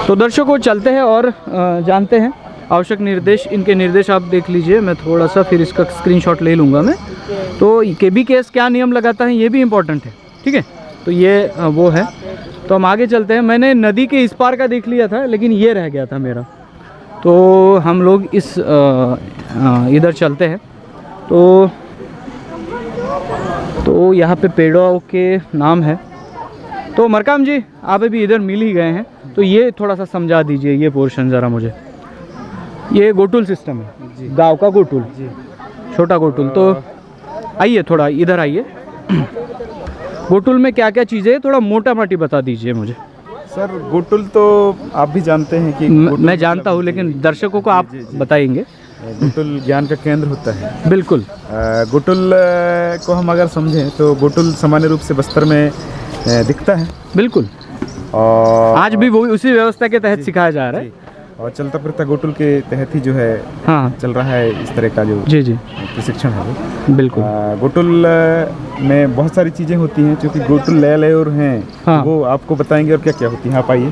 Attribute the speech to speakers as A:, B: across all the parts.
A: तो दर्शकों चलते हैं और जानते हैं आवश्यक निर्देश। इनके निर्देश आप देख लीजिए, मैं थोड़ा सा फिर इसका स्क्रीनशॉट ले लूँगा मैं। तो KBKS क्या नियम लगाता है ये भी इम्पोर्टेंट है, ठीक है। तो ये वो है, तो हम आगे चलते हैं। मैंने नदी के इस पार का देख लिया था, लेकिन ये रह गया था मेरा, तो हम लोग इस इधर चलते हैं। तो यहाँ पे पेड़ों के नाम है। तो मरकाम जी आप अभी इधर मिल ही गए हैं, तो ये थोड़ा सा समझा दीजिए ये पोर्शन ज़रा मुझे। ये गोटुल सिस्टम है, गांव का गोटुल, छोटा गोटुल। तो आइए थोड़ा इधर आइए। गोटुल में क्या क्या चीज़ें, थोड़ा मोटा मोटी बता दीजिए मुझे।
B: सर गोटुल तो आप भी जानते हैं कि
A: मैं जानता हूँ, लेकिन दर्शकों को आप बताएंगे।
B: गोटुल ज्ञान का केंद्र होता है।
A: बिल्कुल।
B: गोटुल को हम अगर समझें तो गोटुल सामान्य रूप से बस्तर में दिखता है।
A: बिल्कुल।
B: और
A: आज भी वो उसी व्यवस्था के तहत सिखाया जा रहा है,
B: और चलता फिरता गोटुल के तहत ही जो है
A: हाँ
B: चल रहा है इस तरह का जो
A: जी
B: प्रशिक्षण है वो।
A: बिल्कुल।
B: गोटुल में बहुत सारी चीज़ें होती हैं, क्योंकि गोटुल ले और हैं
A: हाँ।
B: वो आपको बताएंगे और क्या क्या होती है। आप आइए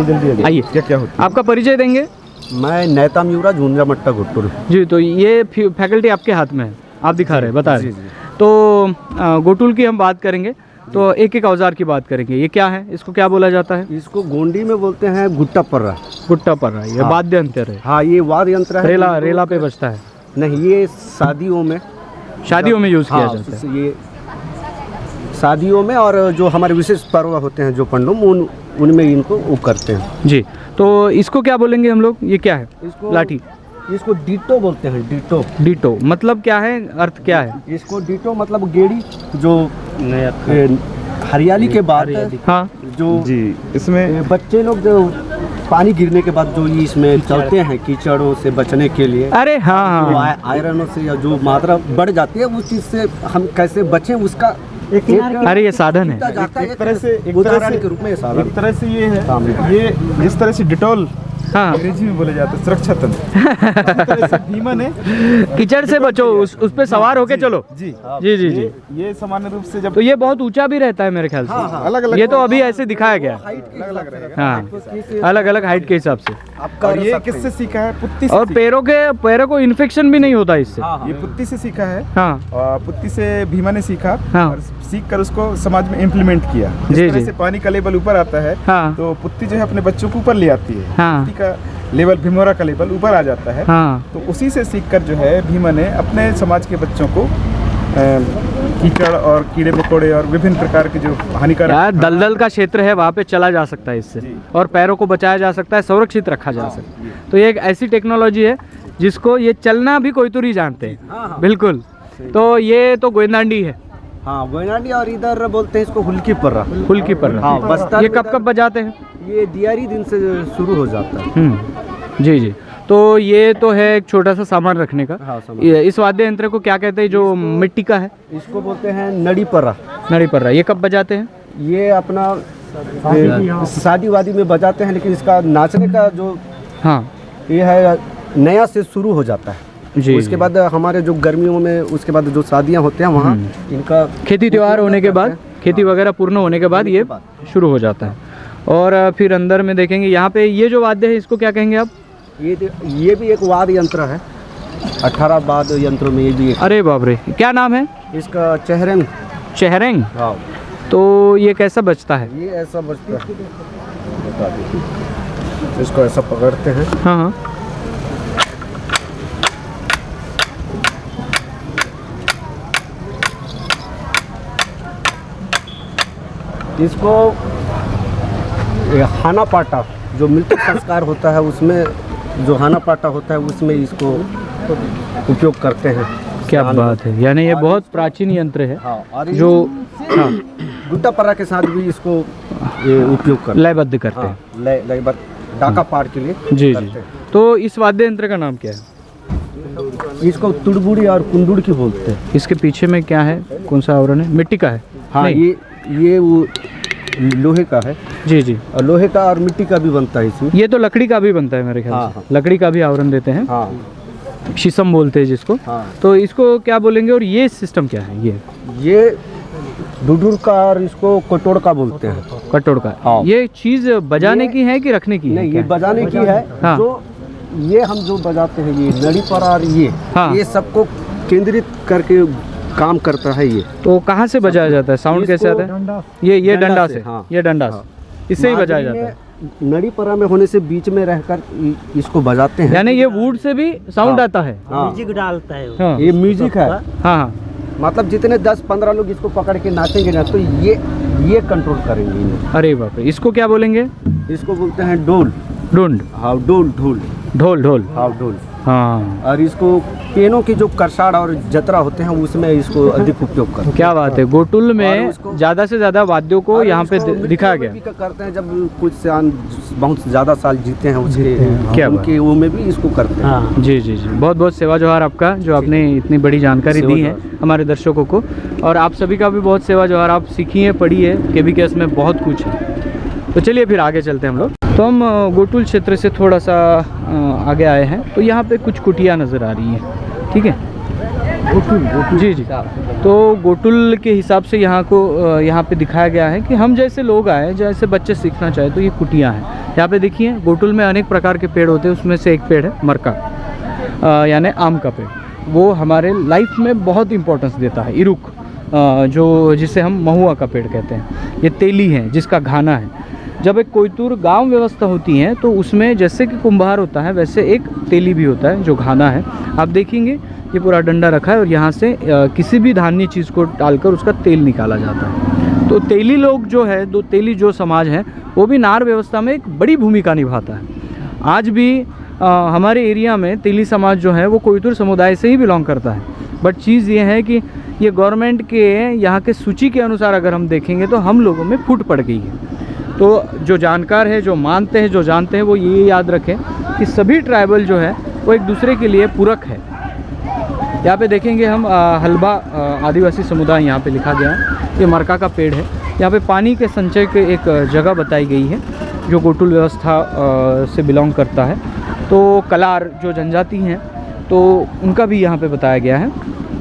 B: जल्दी
A: आइए।
B: क्या क्या होती है।
A: आपका परिचय देंगे?
C: मैं नेता युवराज झुंझा मट्टा गोटुल
A: जी। तो ये फैकल्टी आपके हाथ में है, आप दिखा रहे हैं, बता रहे हैं। तो गोटुल की हम बात करेंगे, तो एक एक औजार की बात करेंगे। ये क्या है, इसको क्या बोला जाता है?
C: इसको गोंडी में बोलते हैं गुट्टा पर्रा।
A: गुट्टा पर्रा, ये
C: हाँ।
A: वाद्य यंत्र है।
C: हाँ ये वाद्य यंत्र है।
A: रेला पे बजता है।
C: नहीं, ये शादियों में
A: यूज़ किया जाता है।
C: ये शादियों में और जो हमारे विशेष पर्व होते हैं जो पंडुम उनमें इनको वो करते हैं
A: जी। तो इसको क्या बोलेंगे हम लोग, ये क्या है?
C: इसको
A: लाठी।
C: इसको डीटो बोलते हैं।
A: डीटो मतलब क्या है, अर्थ क्या है?
C: इसको डीटो मतलब गेड़ी, जो हरियाली के बाद
A: हाँ
C: जो
B: जी, इसमें
C: बच्चे लोग जो पानी गिरने के बाद जो ये इसमें चलते हैं कीचड़ों से बचने के लिए।
A: अरे हाँ
C: जो
A: हाँ।
C: आयरनों से या जो मात्रा बढ़ जाती है उस चीज़ से हम कैसे बचें, उसका
A: अरे ये साधन है।
B: एक तरह से
C: उदाहरण के रूप में साधन।
B: एक तरह से ये है, ये जिस तरह से डिटॉल
A: हाँ
B: अंग्रेजी में बोले जाते हैं सुरक्षा तंत्र, भीमा ने
A: कीचड़ से बचो, उस पे सवार होके चलो।
B: जी
A: जी जी जी।
B: ये सामान्य रूप से जब
A: तो ये बहुत ऊंचा भी रहता है मेरे ख्याल से।
B: अलग अलग
A: ये तो अभी ऐसे दिखाया गया है।
B: अलग रहेगा।
A: हाँ, अलग अलग हाइट के हिसाब से।
B: और ये किससे सीखा है? पुत्ती से।
A: और पैरों को इन्फेक्शन भी नहीं होता इससे।
B: ये पुत्ती से सीखा है।
A: हाँ
B: और पुत्ती से भीमा ने सीखा
A: हाँ।
B: और सीख कर उसको समाज में इम्प्लीमेंट किया। जिस
A: जी,
B: तरह
A: जी।
B: से पानी का लेवल ऊपर आता है,
A: हाँ।
B: तो पुत्ती जो है अपने बच्चों को ऊपर ले आती है।
A: हाँ।
B: पुत्ती का लेवल, भीमोरा का लेवल ऊपर आ जाता है।
A: हाँ।
B: तो उसी से सीखकर जो है भीमा ने अपने समाज के बच्चों को कीचड़ और कीड़े मकोड़े और विभिन्न प्रकार के जो हानिकारक,
A: यार दलदल का क्षेत्र है, वहाँ पे चला जा सकता है इससे,
B: जी।
A: और पैरों को बचाया जा सकता है, सुरक्षित रखा जा सकता है। तो ये एक ऐसी टेक्नोलॉजी है जिसको ये चलना भी कोई तो नहीं जानते हैं। बिल्कुल। तो ये तो गोविंदांडी है।
C: हाँ गोयनाडी, और इधर बोलते हैं इसको हुल्की पर्रा।
A: हुल्की पर्रा।
C: हाँ, बस्तर
A: ये कब कब बजाते हैं?
C: ये दियारी दिन से शुरू हो जाता है।
A: जी जी। तो ये तो है एक छोटा सा सामान रखने का।
C: हाँ, सामान।
A: इस वाद्य यंत्र को क्या कहते हैं जो मिट्टी का है?
C: इसको बोलते हैं नड़ी पर्रा।
A: नड़ी पर्रा। ये कब बजाते हैं?
C: ये अपना शादी वादी में बजाते हैं, लेकिन इसका नाचने का जो
A: हाँ
C: ये है नया से शुरू हो जाता है।
A: जी।
C: उसके बाद हमारे जो गर्मियों में, उसके बाद जो शादियां होते हैं वहाँ इनका
A: खेती त्योहार होने के बाद, खेती वगैरह पूर्ण होने के बाद ये शुरू हो जाता है। और फिर अंदर में देखेंगे यहाँ पे ये जो वाद्य है इसको क्या कहेंगे आप?
C: ये भी एक वाद्य यंत्र है। 18 वाद्य यंत्रों में ये भी एक।
A: अरे बाप रे, क्या नाम है
C: इसका? चेहरेंग।
A: चेहरेंग।
C: हाँ।
A: तो ये कैसा बजता है?
C: ये ऐसा बजता है, बता दीजिए। इसको ऐसा पकड़ते हैं।
A: हाँ हाँ।
C: इसको हाना पाटा, जो मृत्यु संस्कार होता है उसमें जो हाना पाटा होता है उसमें इसको उपयोग करते हैं।
A: क्या बात है, यानी ये बहुत प्राचीन यंत्र है।
C: हाँ, और
A: जो हाँ
C: गुट्टा पर्रा के साथ भी इसको ये उपयोग करते
A: लयबद्ध करते हैं।
C: हैं। लयबद्ध डाका पार के लिए
A: जी
C: करते
A: जी।
C: हैं।
A: तो इस वाद्य यंत्र का नाम क्या है?
C: इसको तुड़बुड़ी और कुंडुड़ की बोलते हैं।
A: इसके पीछे में क्या है, कौन सा आवरण है? मिट्टी का है?
C: हाँ,
A: नहीं।
C: ये वो लोहे का है।
A: जी जी।
C: और लोहे का और मिट्टी का भी बनता है इसमें।
A: ये तो लकड़ी का भी बनता है मेरे ख्याल
C: हाँ,
A: से। लकड़ी का भी आवरण देते हैं।
C: हाँ
A: शीशम बोलते हैं जिसको।
C: हाँ।
A: तो इसको क्या बोलेंगे, और ये सिस्टम क्या है? ये
C: ये डुडुर का और इसको कटोर का बोलते हैं।
A: कटोड़ का।
C: हाँ।
A: ये चीज़ बजाने की है कि रखने की है?
C: नहीं,
A: क्या
C: ये
A: है?
C: बजाने की है।
A: हाँ।
C: जो ये हम जो बजाते हैं, ये नड़ी पर और
A: हाँ।
C: ये सबको केंद्रित करके काम करता है ये।
A: तो कहाँ से बजाया जाता है? साउंड कैसे आता है? ये डंडा से।
C: हाँ।
A: ये डंडा
C: हाँ।
A: से, इससे ही बजाया जाता है।
C: नड़ी परा में होने से बीच में रहकर इसको बजाते हैं।
A: यानी ये वुड से भी साउंड
C: हाँ।
A: आता है?
C: हाँ।
D: म्यूजिक डालता है वो।
A: हाँ
C: ये म्यूजिक है।
A: हाँ हाँ।
C: मतलब जितने 10-15 लोग इसको पकड़ के नाचेंगे ना, तो ये कंट्रोल करेंगे इन्हें।
A: अरे बाप रे, इसको क्या बोलेंगे?
C: इसको बोलते हैं डोल।
A: ढूंढ।
C: हाँ, डोल ढोल।
A: ढोल ढोल।
C: हाँ, डोल।
A: हाँ,
C: और इसको पेनों की जो करसाड़ और जतरा होते हैं उसमें इसको अधिक उपयोग करते हैं।
A: क्या बात है। गोटुल
C: और
A: में
C: उसको-
A: ज़्यादा से ज़्यादा वाद्यों को
C: और
A: यहाँ पे
C: इसको मृत्यु
A: दिखाया
C: में
A: गया।
C: भी करते हैं, जब कुछ बहुत ज़्यादा साल जीते हैं उसके,
A: क्या बात।
C: उनके वो में भी इसको करते हैं।
D: हाँ।
A: जी जी जी, बहुत बहुत सेवा जोहार आपका, जो आपने इतनी बड़ी जानकारी
C: सेवा
A: दी है
C: जोहार।
A: हमारे दर्शकों को। और आप सभी का भी बहुत सेवा जोहार। आप सीखी है, पढ़ी है, KBKS में बहुत कुछ है। तो चलिए फिर आगे चलते हैं हम लोग। तो हम गोटुल क्षेत्र से थोड़ा सा आगे आए हैं, तो यहाँ पे कुछ कुटिया नज़र आ रही है। ठीक है, जी जी। तो गोटुल के हिसाब से यहाँ पे दिखाया गया है कि हम जैसे लोग आए, जैसे बच्चे सीखना चाहे, तो ये कुटिया हैं। यहाँ पे देखिए, गोटुल में अनेक प्रकार के पेड़ होते हैं, उसमें से एक पेड़ है मरका, यानी आम का पेड़। वो हमारे लाइफ में बहुत इंपॉर्टेंस देता है। इरुक, जिसे हम महुआ का पेड़ कहते हैं। ये तेली है जिसका घाना है। जब एक कोयतुर गांव व्यवस्था होती है तो उसमें जैसे कि कुंभार होता है, वैसे एक तेली भी होता है जो घाना है। आप देखेंगे ये पूरा डंडा रखा है और यहाँ से किसी भी धान्य चीज़ को डालकर उसका तेल निकाला जाता है। तो तेली लोग जो है, तेली जो समाज है, वो भी नार व्यवस्था में एक बड़ी भूमिका निभाता है। आज भी हमारे एरिया में तेली समाज जो है वो कोयतुर समुदाय से ही बिलोंग करता है। बट चीज़ ये है कि ये गवर्नमेंट के यहाँ के सूची के अनुसार अगर हम देखेंगे तो हम लोगों में फूट पड़ गई है। तो जो जानकार है, जो मानते हैं, जो जानते हैं, वो ये याद रखें कि सभी ट्राइबल जो है वो एक दूसरे के लिए पूरक है। यहाँ पे देखेंगे हम हल्बा आदिवासी समुदाय यहाँ पे लिखा गया है। ये मरका का पेड़ है। यहाँ पे पानी के संचय के एक जगह बताई गई है जो गोटुल व्यवस्था से बिलोंग करता है। तो कलार जो जनजाति हैं, तो उनका भी यहाँ पे बताया गया है।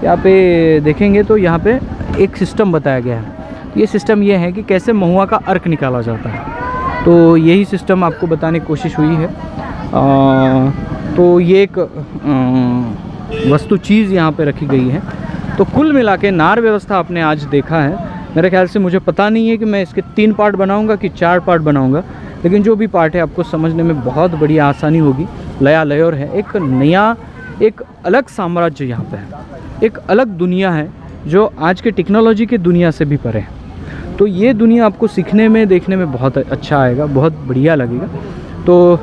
A: यहाँ पे देखेंगे तो यहाँ पे एक सिस्टम बताया गया है। ये सिस्टम ये है कि कैसे महुआ का अर्क निकाला जाता है। तो यही सिस्टम आपको बताने की कोशिश हुई है। तो ये एक वस्तु चीज़ यहाँ पे रखी गई है। तो कुल मिला के नार व्यवस्था आपने आज देखा है। मेरे ख्याल से, मुझे पता नहीं है कि मैं इसके 3 पार्ट बनाऊंगा कि 4 पार्ट बनाऊंगा, लेकिन जो भी पार्ट है आपको समझने में बहुत बड़ी आसानी होगी। लया लयोर है, एक नया, एक अलग साम्राज्य यहाँ पे है, एक अलग दुनिया है जो आज के टेक्नोलॉजी के दुनिया से भी परे है। तो ये दुनिया आपको सीखने में, देखने में बहुत अच्छा आएगा, बहुत बढ़िया लगेगा। तो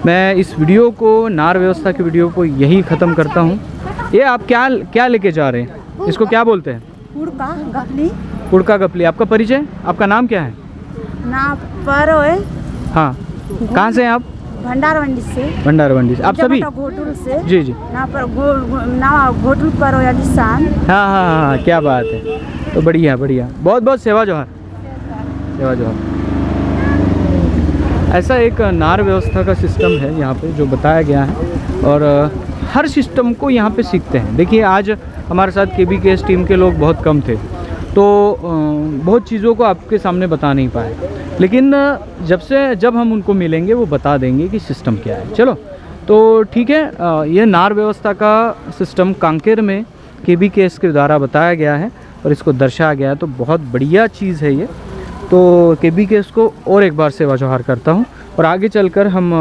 A: मैं इस वीडियो को, नार व्यवस्था की वीडियो को यही ख़त्म करता हूँ। ये आप क्या लेके जा रहे हैं? इसको क्या बोलते हैं?
E: पुड़का गपली
A: पुड़का गपली। आपका परिचय, आपका नाम क्या है?
E: ना पर है।
A: हाँ, कहाँ से हैं आप?
E: भंडारवंडी से।
A: भंडारवंडी से। आप सभी?
E: घोटुल से।
A: जी जी।
E: ना पर ना घोटुल पर हो या निशान।
A: हाँ हाँ हाँ, क्या बात है। तो बढ़िया बढ़िया, बहुत बहुत सेवा जोहार, सेवा जोहार। ऐसा एक नार व्यवस्था का सिस्टम है यहाँ पे जो बताया गया है, और हर सिस्टम को यहाँ पे सीखते हैं। देखिए, आज हमारे साथ KBKS टीम के लोग बहुत कम थे, तो बहुत चीज़ों को आपके सामने बता नहीं पाए, लेकिन जब हम उनको मिलेंगे वो बता देंगे कि सिस्टम क्या है। चलो, तो ठीक है। ये नार व्यवस्था का सिस्टम कांकेर में KBKS के द्वारा बताया गया है और इसको दर्शाया गया है। तो बहुत बढ़िया चीज़ है ये। तो KBKS को और एक बार सेवा जोहार करता हूँ, और आगे चलकर हम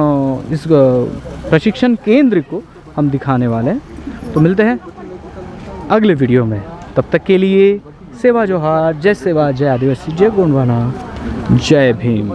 A: इस प्रशिक्षण केंद्र को हम दिखाने वाले हैं। तो मिलते हैं अगले वीडियो में। तब तक के लिए सेवा जोहार। जय सेवा, जय आदिवासी, जय गोंडवाना, जय भीम।